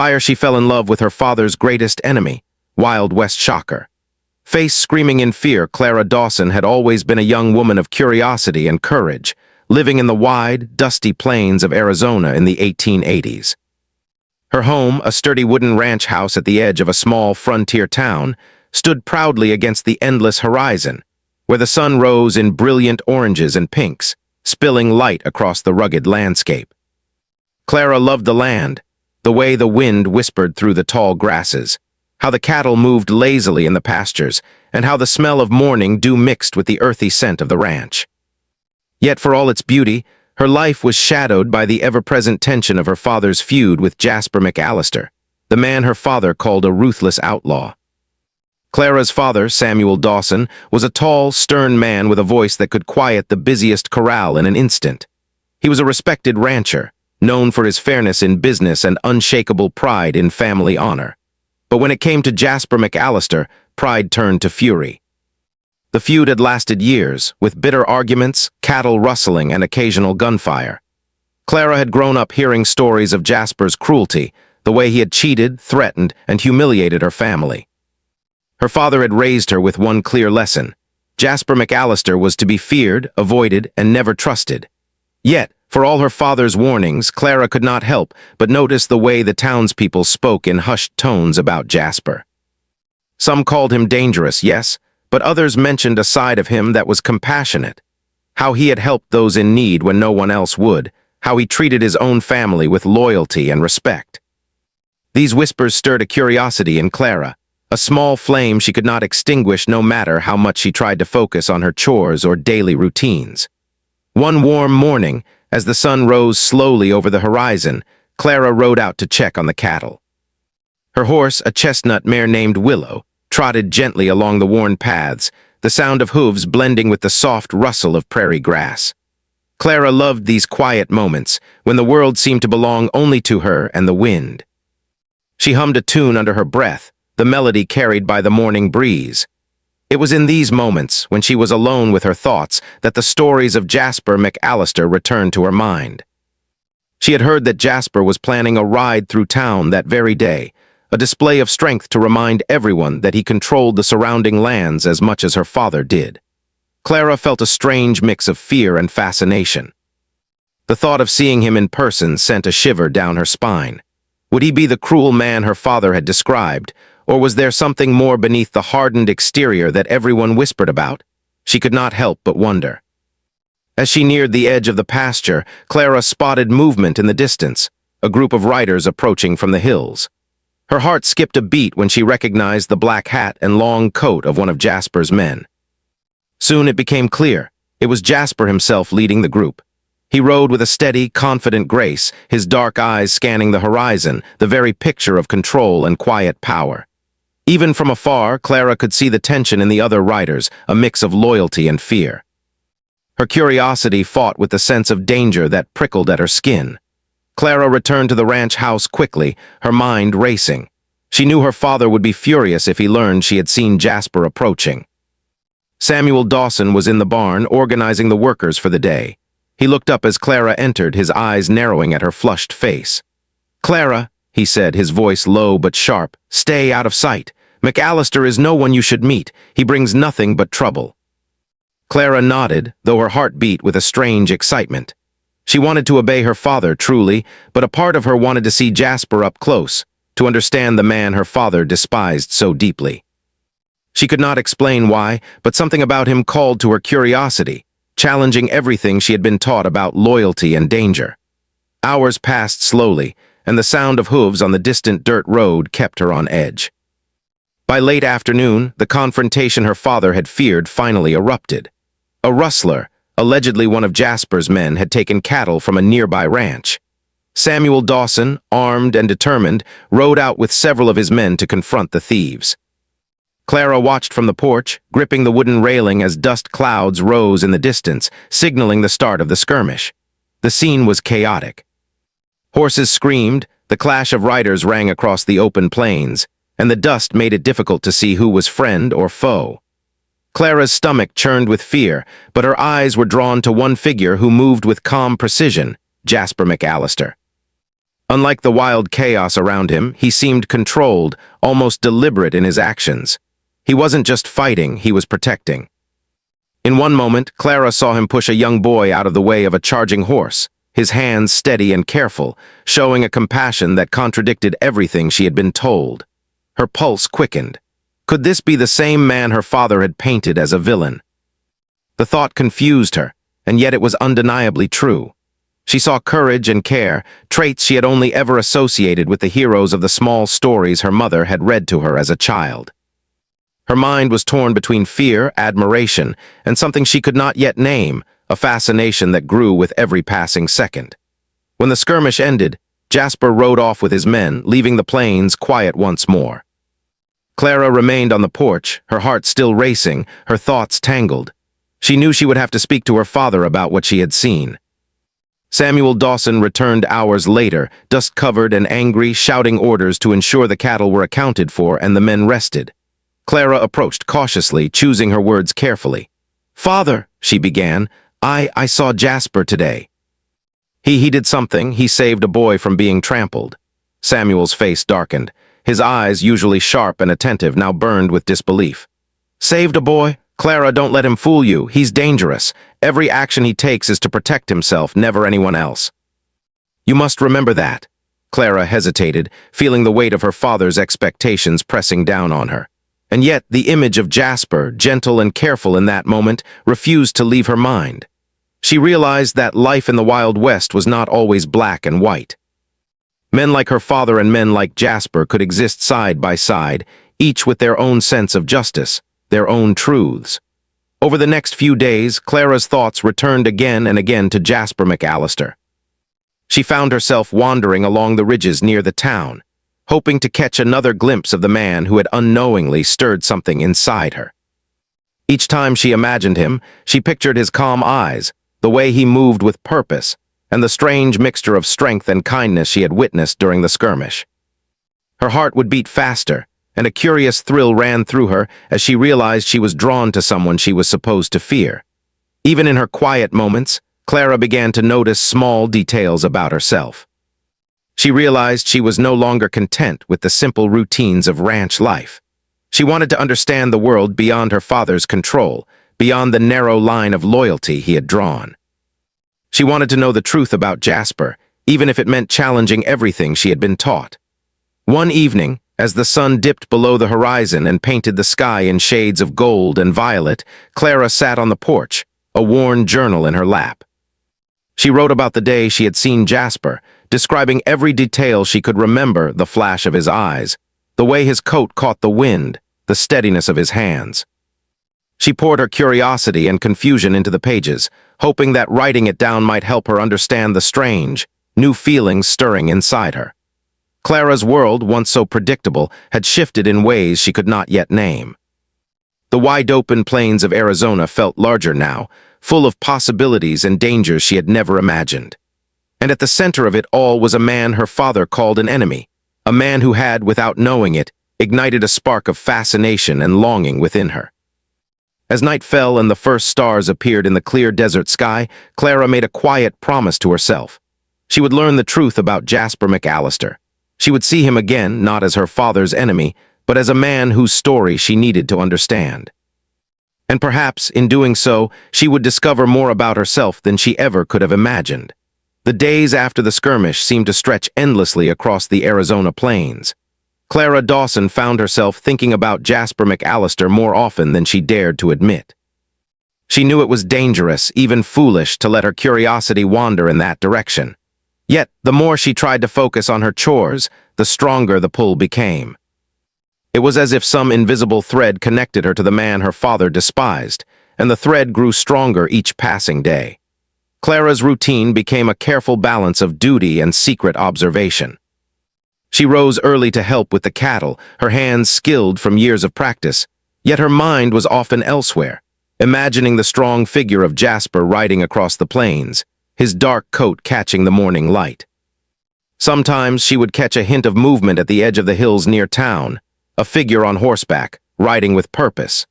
Fire, she fell in love with her father's greatest enemy, Wild West Shocker. Face screaming in fear, Clara Dawson had always been a young woman of curiosity and courage, living in the wide, dusty plains of Arizona in the 1880s. Her home, a sturdy wooden ranch house at the edge of a small frontier town, stood proudly against the endless horizon, where the sun rose in brilliant oranges and pinks, spilling light across the rugged landscape. Clara loved the land, the way the wind whispered through the tall grasses, how the cattle moved lazily in the pastures, and how the smell of morning dew mixed with the earthy scent of the ranch. Yet for all its beauty, her life was shadowed by the ever-present tension of her father's feud with Jasper McAllister, the man her father called a ruthless outlaw. Clara's father, Samuel Dawson, was a tall, stern man with a voice that could quiet the busiest corral in an instant. He was a respected rancher, known for his fairness in business and unshakable pride in family honor. But when it came to Jasper McAllister, pride turned to fury. The feud had lasted years, with bitter arguments, cattle rustling, and occasional gunfire. Clara had grown up hearing stories of Jasper's cruelty, the way he had cheated, threatened, and humiliated her family. Her father had raised her with one clear lesson: Jasper McAllister was to be feared, avoided, and never trusted. Yet, for all her father's warnings, Clara could not help but notice the way the townspeople spoke in hushed tones about Jasper. Some called him dangerous, yes, but others mentioned a side of him that was compassionate. How he had helped those in need when no one else would, how he treated his own family with loyalty and respect. These whispers stirred a curiosity in Clara, a small flame she could not extinguish no matter how much she tried to focus on her chores or daily routines. One warm morning, as the sun rose slowly over the horizon, Clara rode out to check on the cattle. Her horse, a chestnut mare named Willow, trotted gently along the worn paths, the sound of hooves blending with the soft rustle of prairie grass. Clara loved these quiet moments, when the world seemed to belong only to her and the wind. She hummed a tune under her breath, the melody carried by the morning breeze. It was in these moments, when she was alone with her thoughts, that the stories of Jasper McAllister returned to her mind. She had heard that Jasper was planning a ride through town that very day, a display of strength to remind everyone that he controlled the surrounding lands as much as her father did. Clara felt a strange mix of fear and fascination. The thought of seeing him in person sent a shiver down her spine. Would he be the cruel man her father had described, or was there something more beneath the hardened exterior that everyone whispered about? She could not help but wonder. As she neared the edge of the pasture, Clara spotted movement in the distance, a group of riders approaching from the hills. Her heart skipped a beat when she recognized the black hat and long coat of one of Jasper's men. Soon it became clear. It was Jasper himself leading the group. He rode with a steady, confident grace, his dark eyes scanning the horizon, the very picture of control and quiet power. Even from afar, Clara could see the tension in the other riders, a mix of loyalty and fear. Her curiosity fought with the sense of danger that prickled at her skin. Clara returned to the ranch house quickly, her mind racing. She knew her father would be furious if he learned she had seen Jasper approaching. Samuel Dawson was in the barn, organizing the workers for the day. He looked up as Clara entered, his eyes narrowing at her flushed face. "Clara," he said, his voice low but sharp, "stay out of sight. McAllister is no one you should meet. He brings nothing but trouble." Clara nodded, though her heart beat with a strange excitement. She wanted to obey her father, truly, but a part of her wanted to see Jasper up close, to understand the man her father despised so deeply. She could not explain why, but something about him called to her curiosity, challenging everything she had been taught about loyalty and danger. Hours passed slowly, and the sound of hooves on the distant dirt road kept her on edge. By late afternoon, the confrontation her father had feared finally erupted. A rustler, allegedly one of Jasper's men, had taken cattle from a nearby ranch. Samuel Dawson, armed and determined, rode out with several of his men to confront the thieves. Clara watched from the porch, gripping the wooden railing as dust clouds rose in the distance, signaling the start of the skirmish. The scene was chaotic. Horses screamed, the clash of riders rang across the open plains, and the dust made it difficult to see who was friend or foe. Clara's stomach churned with fear, but her eyes were drawn to one figure who moved with calm precision, Jasper McAllister. Unlike the wild chaos around him, he seemed controlled, almost deliberate in his actions. He wasn't just fighting, he was protecting. In one moment, Clara saw him push a young boy out of the way of a charging horse, his hands steady and careful, showing a compassion that contradicted everything she had been told. Her pulse quickened. Could this be the same man her father had painted as a villain? The thought confused her, and yet it was undeniably true. She saw courage and care, traits she had only ever associated with the heroes of the small stories her mother had read to her as a child. Her mind was torn between fear, admiration, and something she could not yet name, a fascination that grew with every passing second. When the skirmish ended, Jasper rode off with his men, leaving the plains quiet once more. Clara remained on the porch, her heart still racing, her thoughts tangled. She knew she would have to speak to her father about what she had seen. Samuel Dawson returned hours later, dust-covered and angry, shouting orders to ensure the cattle were accounted for and the men rested. Clara approached cautiously, choosing her words carefully. "Father," she began, I saw Jasper today. He did something. He saved a boy from being trampled." Samuel's face darkened. His eyes, usually sharp and attentive, now burned with disbelief. "Saved a boy? Clara, don't let him fool you. He's dangerous. Every action he takes is to protect himself, never anyone else." "You must remember that." Clara hesitated, feeling the weight of her father's expectations pressing down on her. And yet, the image of Jasper, gentle and careful in that moment, refused to leave her mind. She realized that life in the Wild West was not always black and white. Men like her father and men like Jasper could exist side by side, each with their own sense of justice, their own truths. Over the next few days, Clara's thoughts returned again and again to Jasper McAllister. She found herself wandering along the ridges near the town, hoping to catch another glimpse of the man who had unknowingly stirred something inside her. Each time she imagined him, she pictured his calm eyes, the way he moved with purpose, and the strange mixture of strength and kindness she had witnessed during the skirmish. Her heart would beat faster, and a curious thrill ran through her as she realized she was drawn to someone she was supposed to fear. Even in her quiet moments, Clara began to notice small details about herself. She realized she was no longer content with the simple routines of ranch life. She wanted to understand the world beyond her father's control, beyond the narrow line of loyalty he had drawn. She wanted to know the truth about Jasper, even if it meant challenging everything she had been taught. One evening, as the sun dipped below the horizon and painted the sky in shades of gold and violet, Clara sat on the porch, a worn journal in her lap. She wrote about the day she had seen Jasper, describing every detail she could remember: the flash of his eyes, the way his coat caught the wind, the steadiness of his hands. She poured her curiosity and confusion into the pages, hoping that writing it down might help her understand the strange, new feelings stirring inside her. Clara's world, once so predictable, had shifted in ways she could not yet name. The wide-open plains of Arizona felt larger now, full of possibilities and dangers she had never imagined. And at the center of it all was a man her father called an enemy, a man who had, without knowing it, ignited a spark of fascination and longing within her. As night fell and the first stars appeared in the clear desert sky, Clara made a quiet promise to herself. She would learn the truth about Jasper McAllister. She would see him again, not as her father's enemy, but as a man whose story she needed to understand. And perhaps, in doing so, she would discover more about herself than she ever could have imagined. The days after the skirmish seemed to stretch endlessly across the Arizona plains. Clara Dawson found herself thinking about Jasper McAllister more often than she dared to admit. She knew it was dangerous, even foolish, to let her curiosity wander in that direction. Yet, the more she tried to focus on her chores, the stronger the pull became. It was as if some invisible thread connected her to the man her father despised, and the thread grew stronger each passing day. Clara's routine became a careful balance of duty and secret observation. She rose early to help with the cattle, her hands skilled from years of practice, yet her mind was often elsewhere, imagining the strong figure of Jasper riding across the plains, his dark coat catching the morning light. Sometimes she would catch a hint of movement at the edge of the hills near town, a figure on horseback, riding with purpose.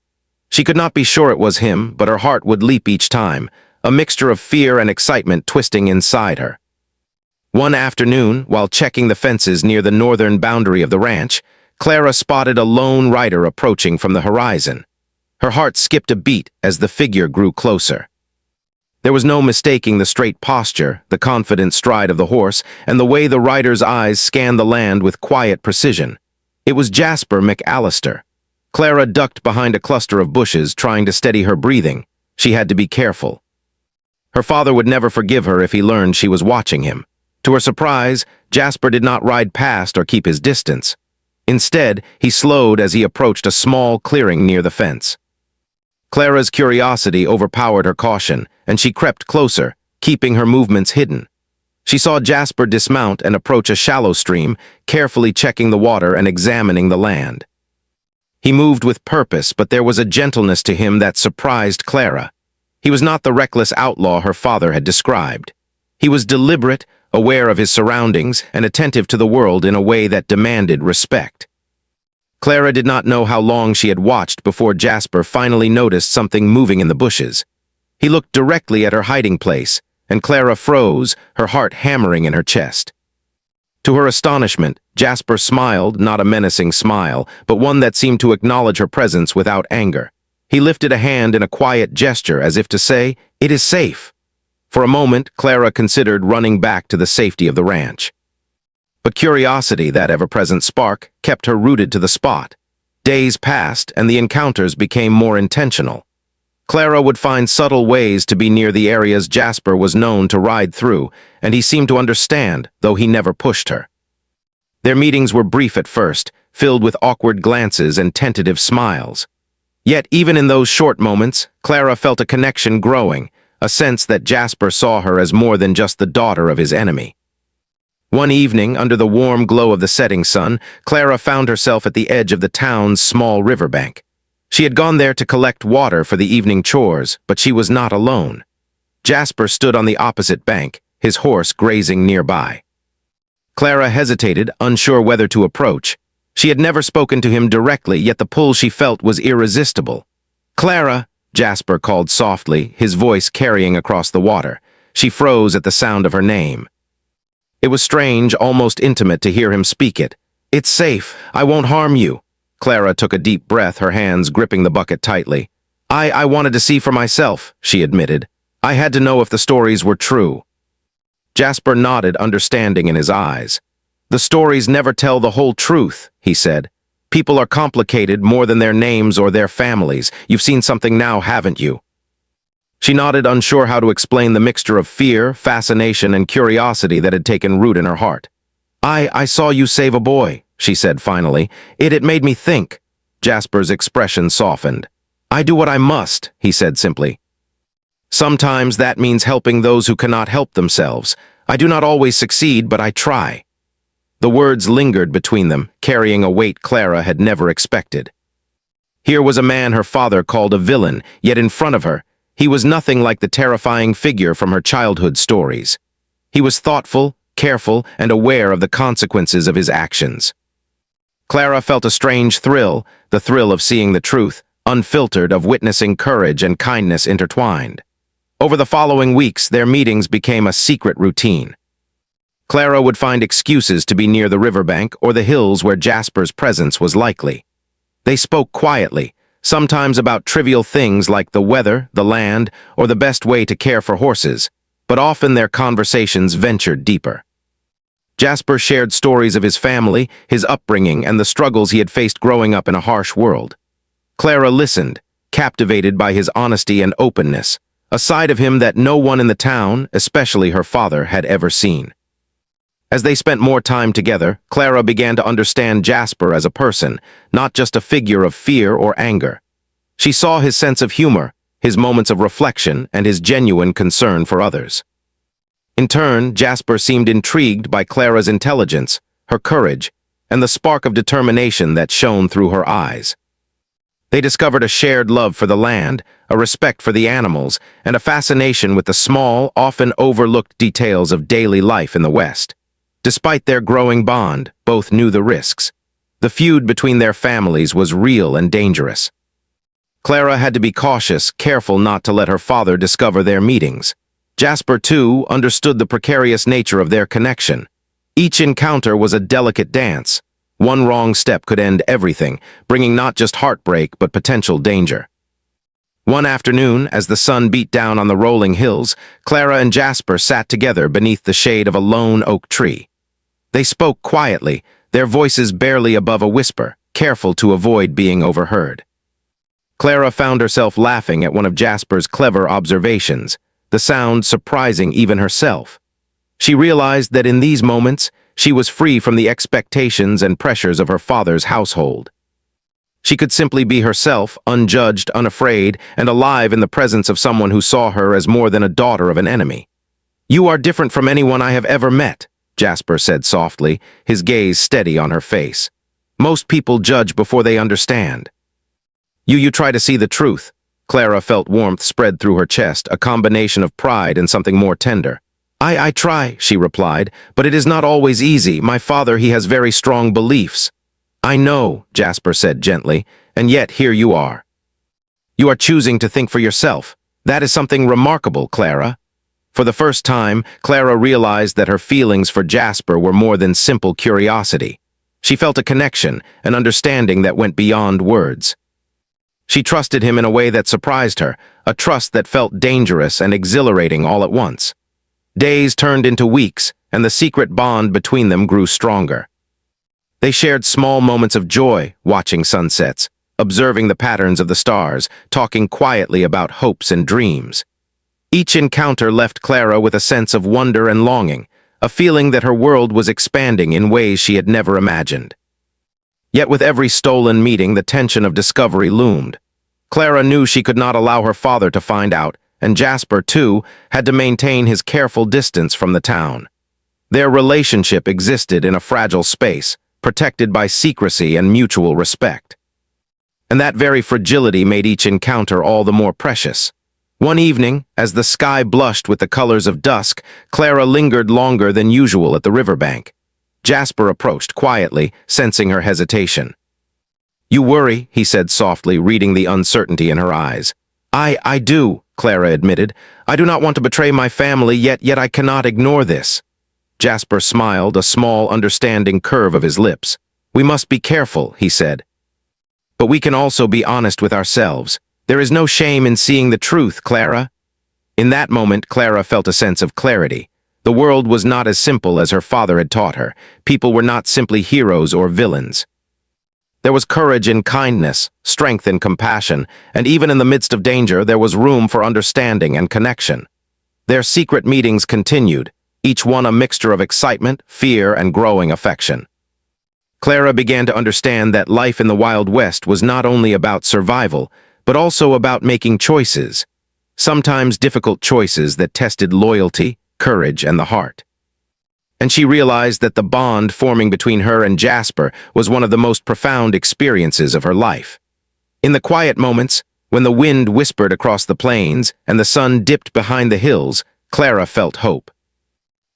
She could not be sure it was him, but her heart would leap each time, a mixture of fear and excitement twisting inside her. One afternoon, while checking the fences near the northern boundary of the ranch, Clara spotted a lone rider approaching from the horizon. Her heart skipped a beat as the figure grew closer. There was no mistaking the straight posture, the confident stride of the horse, and the way the rider's eyes scanned the land with quiet precision. It was Jasper McAllister. Clara ducked behind a cluster of bushes, trying to steady her breathing. She had to be careful. Her father would never forgive her if he learned she was watching him. To her surprise, Jasper did not ride past or keep his distance. Instead, he slowed as he approached a small clearing near the fence. Clara's curiosity overpowered her caution, and she crept closer, keeping her movements hidden. She saw Jasper dismount and approach a shallow stream, carefully checking the water and examining the land. He moved with purpose, but there was a gentleness to him that surprised Clara. He was not the reckless outlaw her father had described. He was deliberate, aware of his surroundings, and attentive to the world in a way that demanded respect. Clara did not know how long she had watched before Jasper finally noticed something moving in the bushes. He looked directly at her hiding place, and Clara froze, her heart hammering in her chest. To her astonishment, Jasper smiled, not a menacing smile, but one that seemed to acknowledge her presence without anger. He lifted a hand in a quiet gesture as if to say, "It is safe." For a moment, Clara considered running back to the safety of the ranch. But curiosity, that ever-present spark, kept her rooted to the spot. Days passed, and the encounters became more intentional. Clara would find subtle ways to be near the areas Jasper was known to ride through, and he seemed to understand, though he never pushed her. Their meetings were brief at first, filled with awkward glances and tentative smiles. Yet even in those short moments, Clara felt a connection growing, a sense that Jasper saw her as more than just the daughter of his enemy. One evening, under the warm glow of the setting sun, Clara found herself at the edge of the town's small riverbank. She had gone there to collect water for the evening chores, but she was not alone. Jasper stood on the opposite bank, his horse grazing nearby. Clara hesitated, unsure whether to approach. She had never spoken to him directly, yet the pull she felt was irresistible. "Clara," Jasper called softly, his voice carrying across the water. She froze at the sound of her name. It was strange, almost intimate, to hear him speak it. "It's safe. I won't harm you." Clara took a deep breath, her hands gripping the bucket tightly. I wanted to see for myself," she admitted. "I had to know if the stories were true." Jasper nodded, understanding in his eyes. "The stories never tell the whole truth," he said. "People are complicated more than their names or their families. You've seen something now, haven't you?" She nodded, unsure how to explain the mixture of fear, fascination, and curiosity that had taken root in her heart. I saw you save a boy," she said finally. It made me think." Jasper's expression softened. "I do what I must," he said simply. "Sometimes that means helping those who cannot help themselves. I do not always succeed, but I try." The words lingered between them, carrying a weight Clara had never expected. Here was a man her father called a villain, yet in front of her, he was nothing like the terrifying figure from her childhood stories. He was thoughtful, careful, and aware of the consequences of his actions. Clara felt a strange thrill, the thrill of seeing the truth, unfiltered, of witnessing courage and kindness intertwined. Over the following weeks, their meetings became a secret routine. Clara would find excuses to be near the riverbank or the hills where Jasper's presence was likely. They spoke quietly, sometimes about trivial things like the weather, the land, or the best way to care for horses, but often their conversations ventured deeper. Jasper shared stories of his family, his upbringing, and the struggles he had faced growing up in a harsh world. Clara listened, captivated by his honesty and openness, a side of him that no one in the town, especially her father, had ever seen. As they spent more time together, Clara began to understand Jasper as a person, not just a figure of fear or anger. She saw his sense of humor, his moments of reflection, and his genuine concern for others. In turn, Jasper seemed intrigued by Clara's intelligence, her courage, and the spark of determination that shone through her eyes. They discovered a shared love for the land, a respect for the animals, and a fascination with the small, often overlooked details of daily life in the West. Despite their growing bond, both knew the risks. The feud between their families was real and dangerous. Clara had to be cautious, careful not to let her father discover their meetings. Jasper, too, understood the precarious nature of their connection. Each encounter was a delicate dance. One wrong step could end everything, bringing not just heartbreak but potential danger. One afternoon, as the sun beat down on the rolling hills, Clara and Jasper sat together beneath the shade of a lone oak tree. They spoke quietly, their voices barely above a whisper, careful to avoid being overheard. Clara found herself laughing at one of Jasper's clever observations, the sound surprising even herself. She realized that in these moments, she was free from the expectations and pressures of her father's household. She could simply be herself, unjudged, unafraid, and alive in the presence of someone who saw her as more than a daughter of an enemy. "You are different from anyone I have ever met," Jasper said softly, his gaze steady on her face. "Most people judge before they understand." You try to see the truth." Clara felt warmth spread through her chest, a combination of pride and something more tender. I try," she replied, "but it is not always easy. My father, he has very strong beliefs." "I know," Jasper said gently, "and yet here you are. You are choosing to think for yourself. That is something remarkable, Clara." For the first time, Clara realized that her feelings for Jasper were more than simple curiosity. She felt a connection, an understanding that went beyond words. She trusted him in a way that surprised her, a trust that felt dangerous and exhilarating all at once. Days turned into weeks, and the secret bond between them grew stronger. They shared small moments of joy, watching sunsets, observing the patterns of the stars, talking quietly about hopes and dreams. Each encounter left Clara with a sense of wonder and longing, a feeling that her world was expanding in ways she had never imagined. Yet with every stolen meeting, the tension of discovery loomed. Clara knew she could not allow her father to find out, and Jasper, too, had to maintain his careful distance from the town. Their relationship existed in a fragile space, protected by secrecy and mutual respect. And that very fragility made each encounter all the more precious. One evening, as the sky blushed with the colors of dusk, Clara lingered longer than usual at the riverbank. Jasper approached quietly, sensing her hesitation. "You worry," he said softly, reading the uncertainty in her eyes. I do," Clara admitted. "I do not want to betray my family, yet I cannot ignore this." Jasper smiled, a small, understanding curve of his lips. "We must be careful," he said. "But we can also be honest with ourselves. There is no shame in seeing the truth, Clara." In that moment, Clara felt a sense of clarity. The world was not as simple as her father had taught her. People were not simply heroes or villains. There was courage in kindness, strength in compassion, and even in the midst of danger, there was room for understanding and connection. Their secret meetings continued, each one a mixture of excitement, fear, and growing affection. Clara began to understand that life in the Wild West was not only about survival, but also about making choices, sometimes difficult choices that tested loyalty, courage, and the heart. And she realized that the bond forming between her and Jasper was one of the most profound experiences of her life. In the quiet moments, when the wind whispered across the plains and the sun dipped behind the hills, Clara felt hope.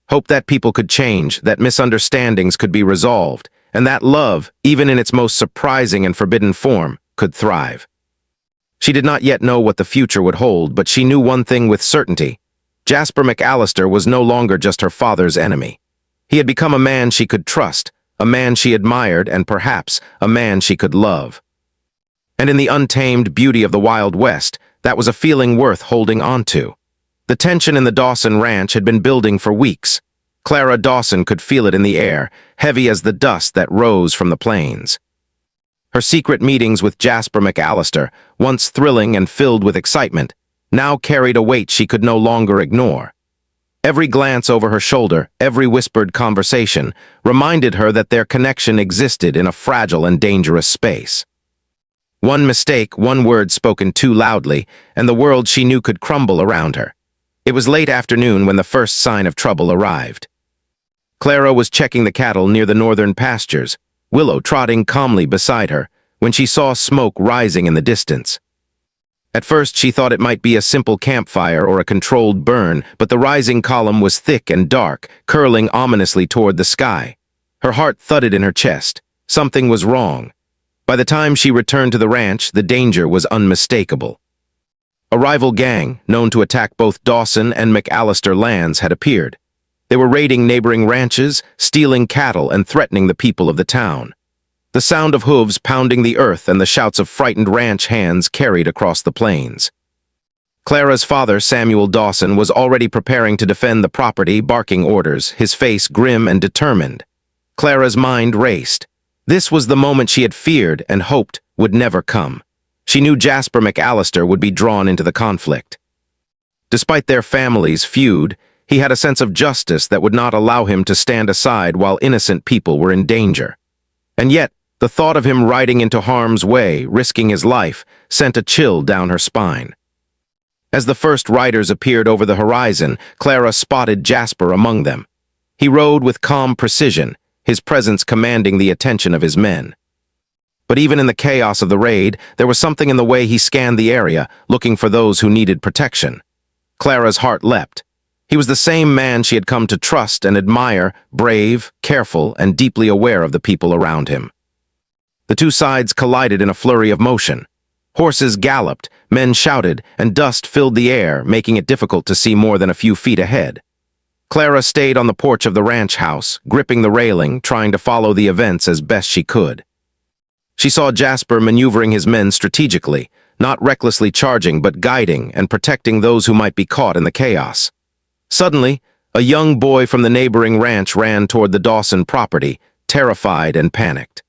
Hope that people could change, that misunderstandings could be resolved, and that love, even in its most surprising and forbidden form, could thrive. She did not yet know what the future would hold, but she knew one thing with certainty. Jasper McAllister was no longer just her father's enemy. He had become a man she could trust, a man she admired, and perhaps a man she could love. And in the untamed beauty of the Wild West, that was a feeling worth holding on to. The tension in the Dawson ranch had been building for weeks. Clara Dawson could feel it in the air, heavy as the dust that rose from the plains. Her secret meetings with Jasper McAllister, once thrilling and filled with excitement, now carried a weight she could no longer ignore. Every glance over her shoulder, every whispered conversation, reminded her that their connection existed in a fragile and dangerous space. One mistake, one word spoken too loudly, and the world she knew could crumble around her. It was late afternoon when the first sign of trouble arrived. Clara was checking the cattle near the northern pastures, Willow trotting calmly beside her, when she saw smoke rising in the distance. At first, she thought it might be a simple campfire or a controlled burn, but the rising column was thick and dark, curling ominously toward the sky. Her heart thudded in her chest. Something was wrong. By the time she returned to the ranch, the danger was unmistakable. A rival gang, known to attack both Dawson and McAllister lands, had appeared. They were raiding neighboring ranches, stealing cattle, and threatening the people of the town. The sound of hooves pounding the earth and the shouts of frightened ranch hands carried across the plains. Clara's father, Samuel Dawson, was already preparing to defend the property, barking orders, his face grim and determined. Clara's mind raced. This was the moment she had feared and hoped would never come. She knew Jasper McAllister would be drawn into the conflict. Despite their family's feud, he had a sense of justice that would not allow him to stand aside while innocent people were in danger. And yet, the thought of him riding into harm's way, risking his life, sent a chill down her spine. As the first riders appeared over the horizon, Clara spotted Jasper among them. He rode with calm precision, his presence commanding the attention of his men. But even in the chaos of the raid, there was something in the way he scanned the area, looking for those who needed protection. Clara's heart leapt. He was the same man she had come to trust and admire, brave, careful, and deeply aware of the people around him. The two sides collided in a flurry of motion. Horses galloped, men shouted, and dust filled the air, making it difficult to see more than a few feet ahead. Clara stayed on the porch of the ranch house, gripping the railing, trying to follow the events as best she could. She saw Jasper maneuvering his men strategically, not recklessly charging but guiding and protecting those who might be caught in the chaos. Suddenly, a young boy from the neighboring ranch ran toward the Dawson property, terrified and panicked.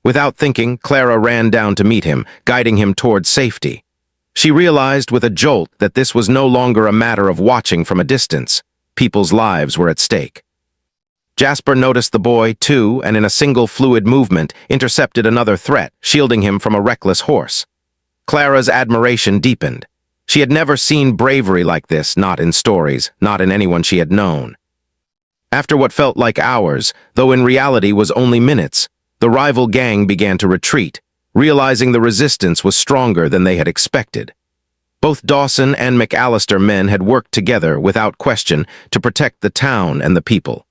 Without thinking, Clara ran down to meet him, guiding him toward safety. She realized with a jolt that this was no longer a matter of watching from a distance. People's lives were at stake. Jasper noticed the boy, too, and in a single fluid movement, intercepted another threat, shielding him from a reckless horse. Clara's admiration deepened. She had never seen bravery like this, not in stories, not in anyone she had known. After what felt like hours, though in reality was only minutes, the rival gang began to retreat, realizing the resistance was stronger than they had expected. Both Dawson and McAllister men had worked together, without question, to protect the town and the people.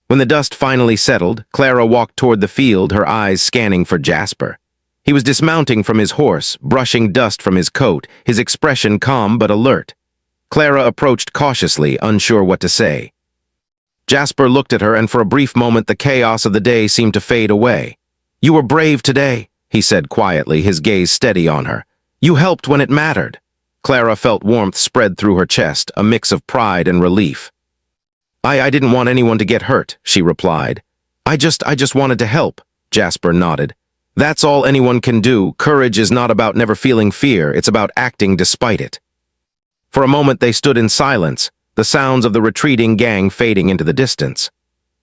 When the dust finally settled, Clara walked toward the field, her eyes scanning for Jasper. He was dismounting from his horse, brushing dust from his coat, his expression calm but alert. Clara approached cautiously, unsure what to say. Jasper looked at her, and for a brief moment the chaos of the day seemed to fade away. "You were brave today," he said quietly, his gaze steady on her. "You helped when it mattered." Clara felt warmth spread through her chest, a mix of pride and relief. I didn't want anyone to get hurt," she replied. I just wanted to help," Jasper nodded. "That's all anyone can do. Courage is not about never feeling fear, it's about acting despite it." For a moment they stood in silence, the sounds of the retreating gang fading into the distance.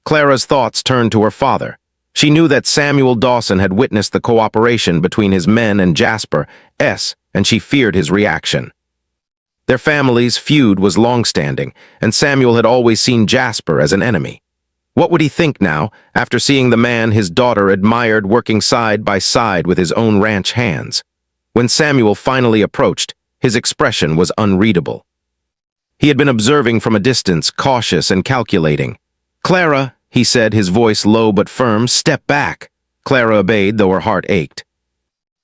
Clara's thoughts turned to her father. She knew that Samuel Dawson had witnessed the cooperation between his men and Jasper, and she feared his reaction. Their family's feud was long-standing, and Samuel had always seen Jasper as an enemy. What would he think now, after seeing the man his daughter admired working side by side with his own ranch hands? When Samuel finally approached, his expression was unreadable. He had been observing from a distance, cautious and calculating. "Clara," he said, his voice low but firm, "step back." Clara obeyed, though her heart ached.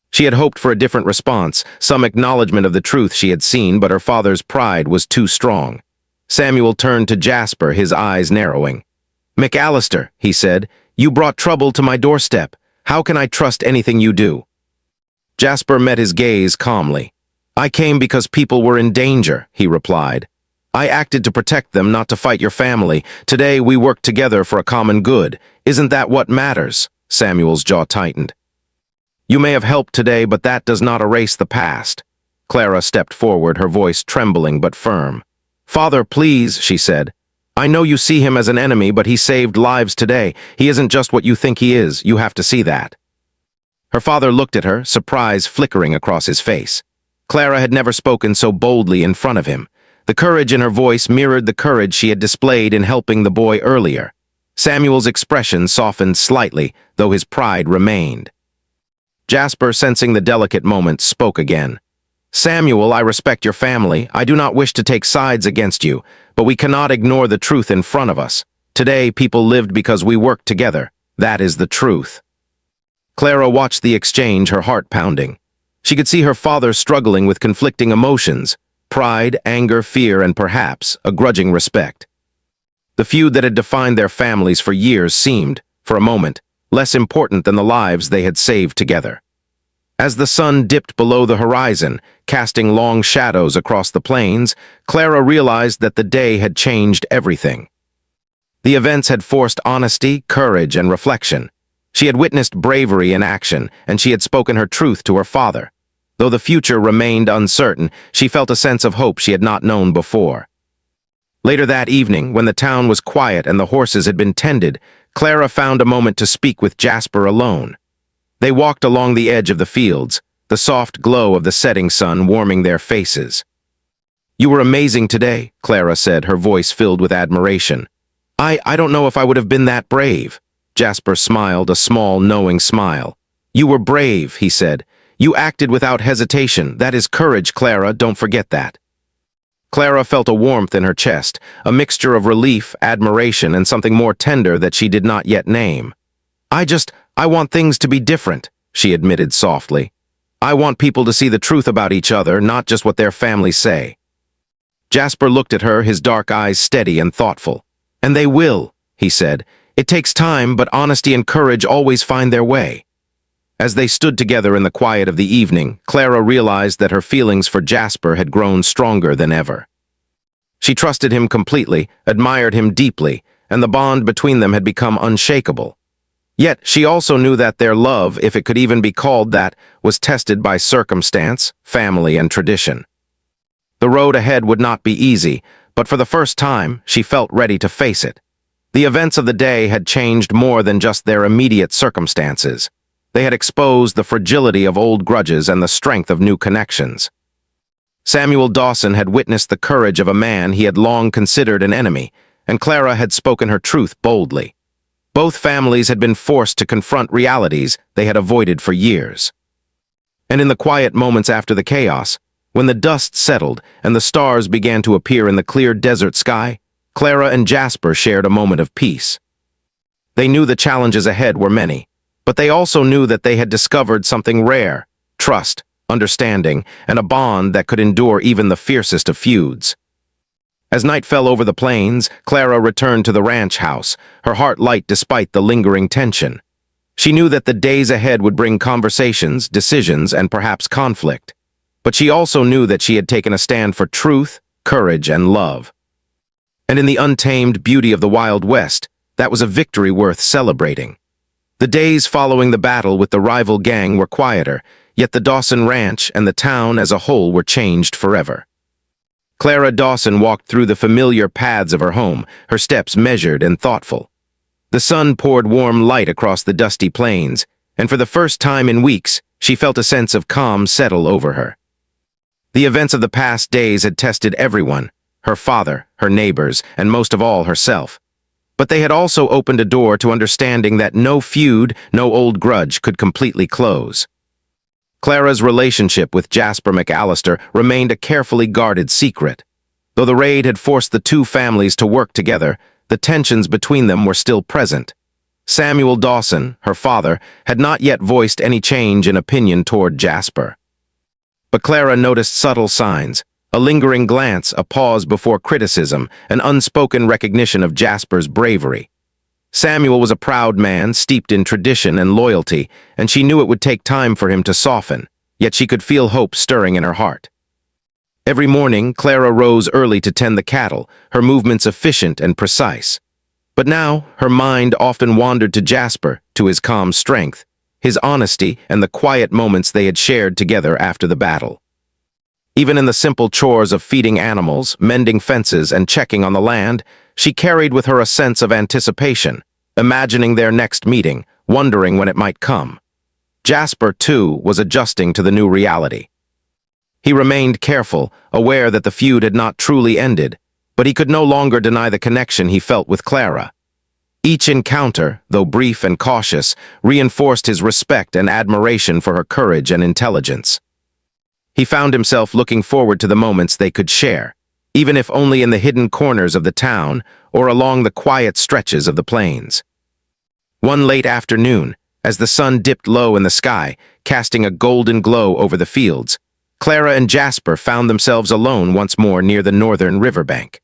She had hoped for a different response, some acknowledgement of the truth she had seen, but her father's pride was too strong. Samuel turned to Jasper, his eyes narrowing. "McAllister," he said, "you brought trouble to my doorstep. How can I trust anything you do?" Jasper met his gaze calmly. "I came because people were in danger," he replied. "I acted to protect them, not to fight your family. Today we work together for a common good. Isn't that what matters?" Samuel's jaw tightened. "You may have helped today, but that does not erase the past." Clara stepped forward, her voice trembling but firm. "Father, please," she said. "I know you see him as an enemy, but he saved lives today. He isn't just what you think he is. You have to see that." Her father looked at her, surprise flickering across his face. Clara had never spoken so boldly in front of him. The courage in her voice mirrored the courage she had displayed in helping the boy earlier. Samuel's expression softened slightly, though his pride remained. Jasper, sensing the delicate moment, spoke again. "Samuel, I respect your family. I do not wish to take sides against you, but we cannot ignore the truth in front of us. Today, people lived because we worked together. That is the truth." Clara watched the exchange, her heart pounding. She could see her father struggling with conflicting emotions, pride, anger, fear, and perhaps a grudging respect. The feud that had defined their families for years seemed, for a moment, less important than the lives they had saved together. As the sun dipped below the horizon, casting long shadows across the plains, Clara realized that the day had changed everything. The events had forced honesty, courage, and reflection. She had witnessed bravery in action, and she had spoken her truth to her father. Though the future remained uncertain, she felt a sense of hope she had not known before. Later that evening, when the town was quiet and the horses had been tended, Clara found a moment to speak with Jasper alone. They walked along the edge of the fields, the soft glow of the setting sun warming their faces. "You were amazing today," Clara said, her voice filled with admiration. I don't know if I would have been that brave." Jasper smiled, a small, knowing smile. "You were brave," he said. "You acted without hesitation. That is courage, Clara, don't forget that." Clara felt a warmth in her chest, a mixture of relief, admiration, and something more tender that she did not yet name. I want things to be different," she admitted softly. "I want people to see the truth about each other, not just what their families say." Jasper looked at her, his dark eyes steady and thoughtful. "And they will," he said. "It takes time, but honesty and courage always find their way." As they stood together in the quiet of the evening, Clara realized that her feelings for Jasper had grown stronger than ever. She trusted him completely, admired him deeply, and the bond between them had become unshakable. Yet she also knew that their love, if it could even be called that, was tested by circumstance, family, and tradition. The road ahead would not be easy, but for the first time, she felt ready to face it. The events of the day had changed more than just their immediate circumstances. They had exposed the fragility of old grudges and the strength of new connections. Samuel Dawson had witnessed the courage of a man he had long considered an enemy, and Clara had spoken her truth boldly. Both families had been forced to confront realities they had avoided for years. And in the quiet moments after the chaos, when the dust settled and the stars began to appear in the clear desert sky, Clara and Jasper shared a moment of peace. They knew the challenges ahead were many, but they also knew that they had discovered something rare: trust, understanding, and a bond that could endure even the fiercest of feuds. As night fell over the plains, Clara returned to the ranch house, her heart light despite the lingering tension. She knew that the days ahead would bring conversations, decisions, and perhaps conflict. But she also knew that she had taken a stand for truth, courage, and love. And in the untamed beauty of the Wild West, that was a victory worth celebrating. The days following the battle with the rival gang were quieter, yet the Dawson Ranch and the town as a whole were changed forever. Clara Dawson walked through the familiar paths of her home, her steps measured and thoughtful. The sun poured warm light across the dusty plains, and for the first time in weeks, she felt a sense of calm settle over her. The events of the past days had tested everyone, her father, her neighbors, and most of all herself. But they had also opened a door to understanding that no feud, no old grudge could completely close. Clara's relationship with Jasper McAllister remained a carefully guarded secret. Though the raid had forced the two families to work together, the tensions between them were still present. Samuel Dawson, her father, had not yet voiced any change in opinion toward Jasper. But Clara noticed subtle signs: a lingering glance, a pause before criticism, an unspoken recognition of Jasper's bravery. Samuel was a proud man, steeped in tradition and loyalty, and she knew it would take time for him to soften, yet she could feel hope stirring in her heart. Every morning, Clara rose early to tend the cattle, her movements efficient and precise. But now, her mind often wandered to Jasper, to his calm strength, his honesty, and the quiet moments they had shared together after the battle. Even in the simple chores of feeding animals, mending fences, and checking on the land, she carried with her a sense of anticipation, imagining their next meeting, wondering when it might come. Jasper, too, was adjusting to the new reality. He remained careful, aware that the feud had not truly ended, but he could no longer deny the connection he felt with Clara. Each encounter, though brief and cautious, reinforced his respect and admiration for her courage and intelligence. He found himself looking forward to the moments they could share, even if only in the hidden corners of the town or along the quiet stretches of the plains. One late afternoon, as the sun dipped low in the sky, casting a golden glow over the fields, Clara and Jasper found themselves alone once more near the northern riverbank.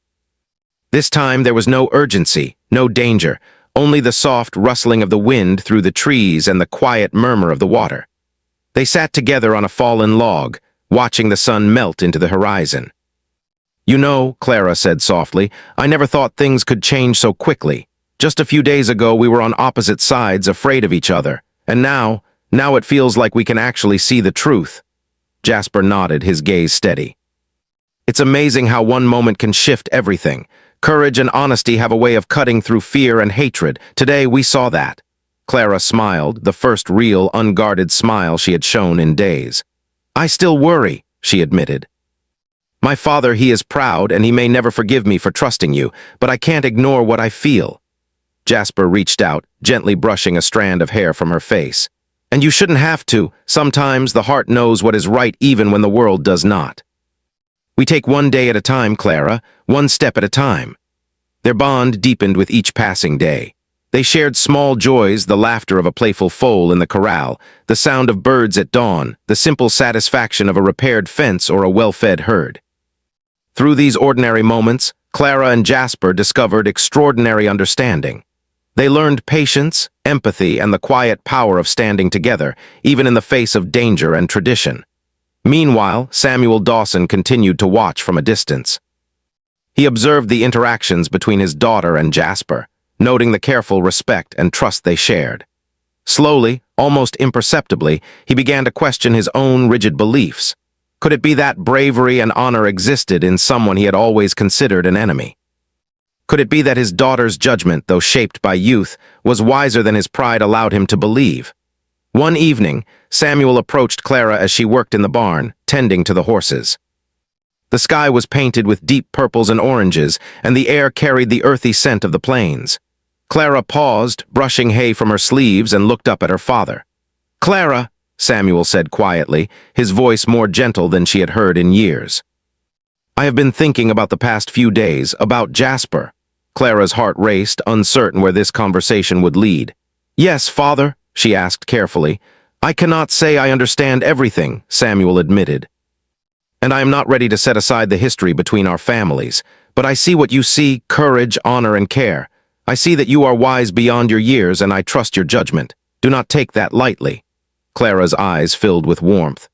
This time there was no urgency, no danger, only the soft rustling of the wind through the trees and the quiet murmur of the water. They sat together on a fallen log, watching the sun melt into the horizon. "You know," Clara said softly, "I never thought things could change so quickly. Just a few days ago we were on opposite sides, afraid of each other. And now it feels like we can actually see the truth." Jasper nodded, his gaze steady. "It's amazing how one moment can shift everything. Courage and honesty have a way of cutting through fear and hatred. Today we saw that." Clara smiled, the first real, unguarded smile she had shown in days. "I still worry," she admitted. "My father, he is proud, and he may never forgive me for trusting you, but I can't ignore what I feel." Jasper reached out, gently brushing a strand of hair from her face. "And you shouldn't have to. Sometimes the heart knows what is right even when the world does not." "We take one day at a time, Clara, one step at a time." Their bond deepened with each passing day. They shared small joys, the laughter of a playful foal in the corral, the sound of birds at dawn, the simple satisfaction of a repaired fence or a well-fed herd. Through these ordinary moments, Clara and Jasper discovered extraordinary understanding. They learned patience, empathy, and the quiet power of standing together, even in the face of danger and tradition. Meanwhile, Samuel Dawson continued to watch from a distance. He observed the interactions between his daughter and Jasper, noting the careful respect and trust they shared. Slowly, almost imperceptibly, he began to question his own rigid beliefs. Could it be that bravery and honor existed in someone he had always considered an enemy? Could it be that his daughter's judgment, though shaped by youth, was wiser than his pride allowed him to believe? One evening, Samuel approached Clara as she worked in the barn, tending to the horses. The sky was painted with deep purples and oranges, and the air carried the earthy scent of the plains. Clara paused, brushing hay from her sleeves, and looked up at her father. "Clara," Samuel said quietly, his voice more gentle than she had heard in years. "I have been thinking about the past few days, about Jasper." Clara's heart raced, uncertain where this conversation would lead. "Yes, father," she asked carefully. "I cannot say I understand everything," Samuel admitted. "And I am not ready to set aside the history between our families. But I see what you see, courage, honor, and care. I see that you are wise beyond your years, and I trust your judgment. Do not take that lightly." Clara's eyes filled with warmth.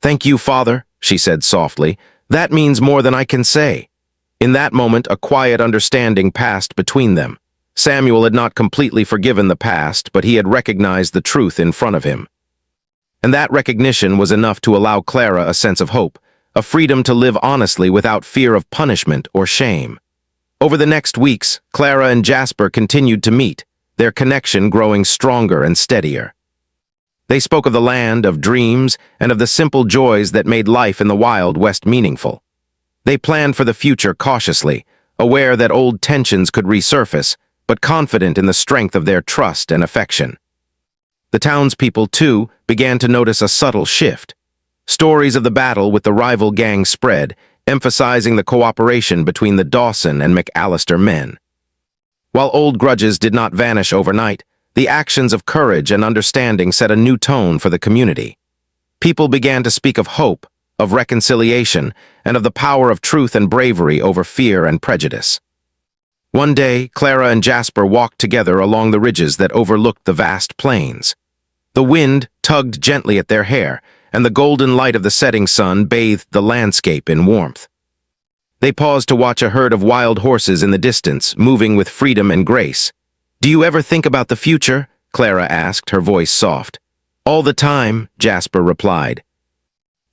"Thank you, father," she said softly. "That means more than I can say." In that moment, a quiet understanding passed between them. Samuel had not completely forgiven the past, but he had recognized the truth in front of him. And that recognition was enough to allow Clara a sense of hope, a freedom to live honestly without fear of punishment or shame. Over the next weeks, Clara and Jasper continued to meet, their connection growing stronger and steadier. They spoke of the land, of dreams, and of the simple joys that made life in the Wild West meaningful. They planned for the future cautiously, aware that old tensions could resurface, but confident in the strength of their trust and affection. The townspeople, too, began to notice a subtle shift. Stories of the battle with the rival gang spread, emphasizing the cooperation between the Dawson and McAllister men. While old grudges did not vanish overnight, the actions of courage and understanding set a new tone for the community. People began to speak of hope, of reconciliation, and of the power of truth and bravery over fear and prejudice. One day, Clara and Jasper walked together along the ridges that overlooked the vast plains. The wind tugged gently at their hair, and the golden light of the setting sun bathed the landscape in warmth. They paused to watch a herd of wild horses in the distance, moving with freedom and grace. "Do you ever think about the future?" Clara asked, her voice soft. "All the time," Jasper replied.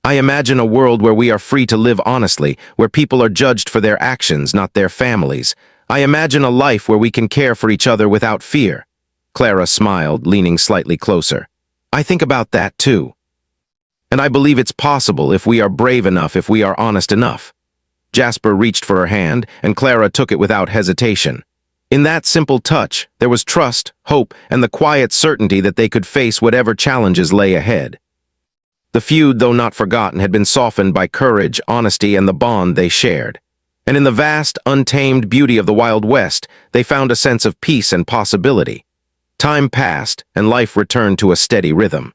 "I imagine a world where we are free to live honestly, where people are judged for their actions, not their families. I imagine a life where we can care for each other without fear." Clara smiled, leaning slightly closer. "I think about that, too. And I believe it's possible if we are brave enough, if we are honest enough." Jasper reached for her hand, and Clara took it without hesitation. In that simple touch, there was trust, hope, and the quiet certainty that they could face whatever challenges lay ahead. The feud, though not forgotten, had been softened by courage, honesty, and the bond they shared. And in the vast, untamed beauty of the Wild West, they found a sense of peace and possibility. Time passed, and life returned to a steady rhythm.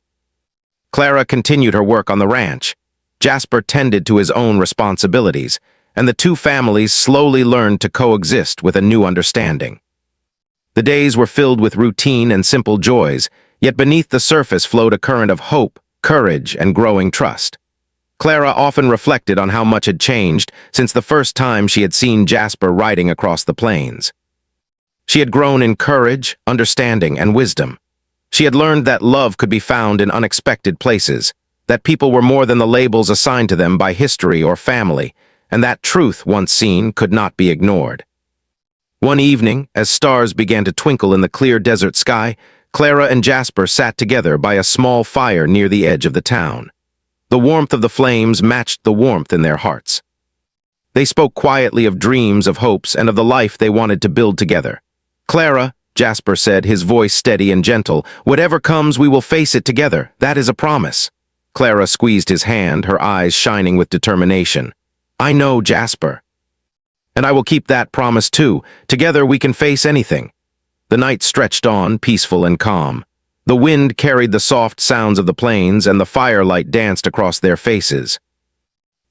Clara continued her work on the ranch. Jasper tended to his own responsibilities, and the two families slowly learned to coexist with a new understanding. The days were filled with routine and simple joys, yet beneath the surface flowed a current of hope, courage, and growing trust. Clara often reflected on how much had changed since the first time she had seen Jasper riding across the plains. She had grown in courage, understanding, and wisdom. She had learned that love could be found in unexpected places, that people were more than the labels assigned to them by history or family, and that truth, once seen, could not be ignored. One evening, as stars began to twinkle in the clear desert sky, Clara and Jasper sat together by a small fire near the edge of the town. The warmth of the flames matched the warmth in their hearts. They spoke quietly of dreams, of hopes, and of the life they wanted to build together. "Clara," Jasper said, his voice steady and gentle, "whatever comes, we will face it together. That is a promise." Clara squeezed his hand, her eyes shining with determination. "I know, Jasper. And I will keep that promise too. Together we can face anything." The night stretched on, peaceful and calm. The wind carried the soft sounds of the plains, and the firelight danced across their faces.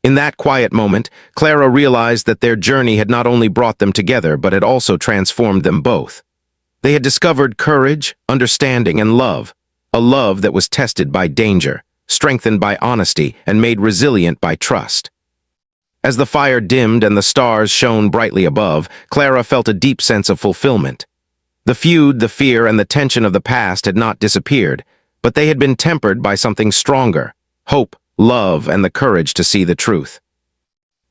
In that quiet moment, Clara realized that their journey had not only brought them together, but had also transformed them both. They had discovered courage, understanding, and love, a love that was tested by danger, strengthened by honesty, and made resilient by trust. As the fire dimmed and the stars shone brightly above, Clara felt a deep sense of fulfillment. The feud, the fear, and the tension of the past had not disappeared, but they had been tempered by something stronger: hope, love, and the courage to see the truth.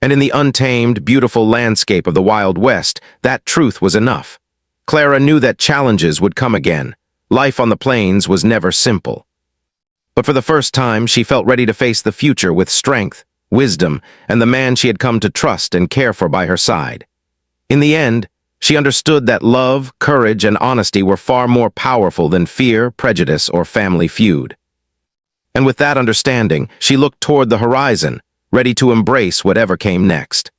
And in the untamed, beautiful landscape of the Wild West, that truth was enough. Clara knew that challenges would come again. Life on the plains was never simple. But for the first time, she felt ready to face the future with strength, wisdom, and the man she had come to trust and care for by her side. In the end, she understood that love, courage, and honesty were far more powerful than fear, prejudice, or family feud. And with that understanding, she looked toward the horizon, ready to embrace whatever came next.